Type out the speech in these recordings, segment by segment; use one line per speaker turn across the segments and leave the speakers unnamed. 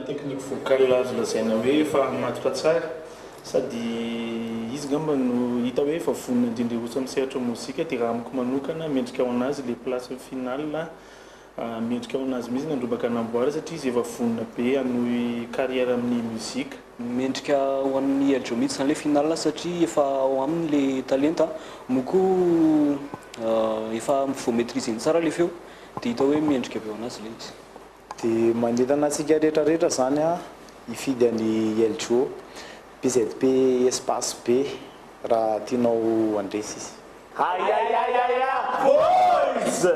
technique vocale azo lazaina hoe efa matotra tsara sady izy ngamba no hita hoe efa vonona indrindra osa amin'ny sehatra mozika dia raha amiko manokana mendrika ao anazy le place finale mendrika ao anazy mihitsy nandrobaka anamboara satria izy efa vonona be hanohy carrière amin'ny muzika.
Mendrika ho an'ny Eljo mihitsy zany le finale satria efa ao aminy le talenta moko efa vao maîtriseny tsara le feo dia hita hoe mendrika be ao anazy le izy.
Dia manentana antsika rehetrarehetra zany hifidy any Eljo PZP espace B raha tianao andresy izy.
Boys!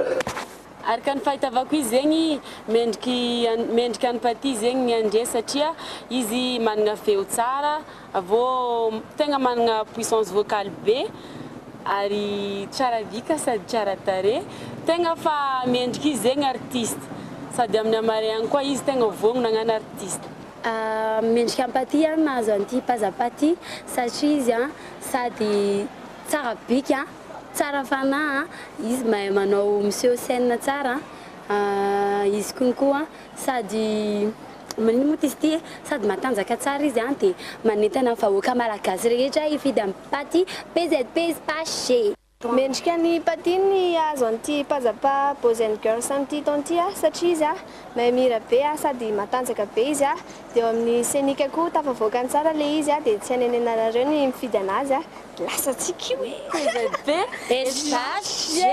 Araka ny fahitavako izy zegny mendrika any Paty zegny andre satria izy manana feo tsara avô tegna manana puissance vocale be ary tsara vika sady tsara tare tegna fa mendrika izy zegny artiste sady amin'ny amareagny koa izy tegna vogno nagnano artiste.
Mendrika any Paty nahazo an'ity Pazapaty satria izy sady tsara bika tsara fanahy izy mahay manao miseho scène tsara izy konkoa sady manino moa izy ity sady matanjaka tsara izy dia manentana vahoaka malagasy rehetra hifidy amin'ny Paty PZP espace.
Mendrika ny Paty ny azo an'ity Pazapa Boys and Girls an'ity taon'ity satria izy mahay mihira be sady matanjaka be izy dia amin'ny scenika koa tafavoakany tsara le izy dia tsy hanenenareo ny mifidy anazy lasa tsika
PZP espace.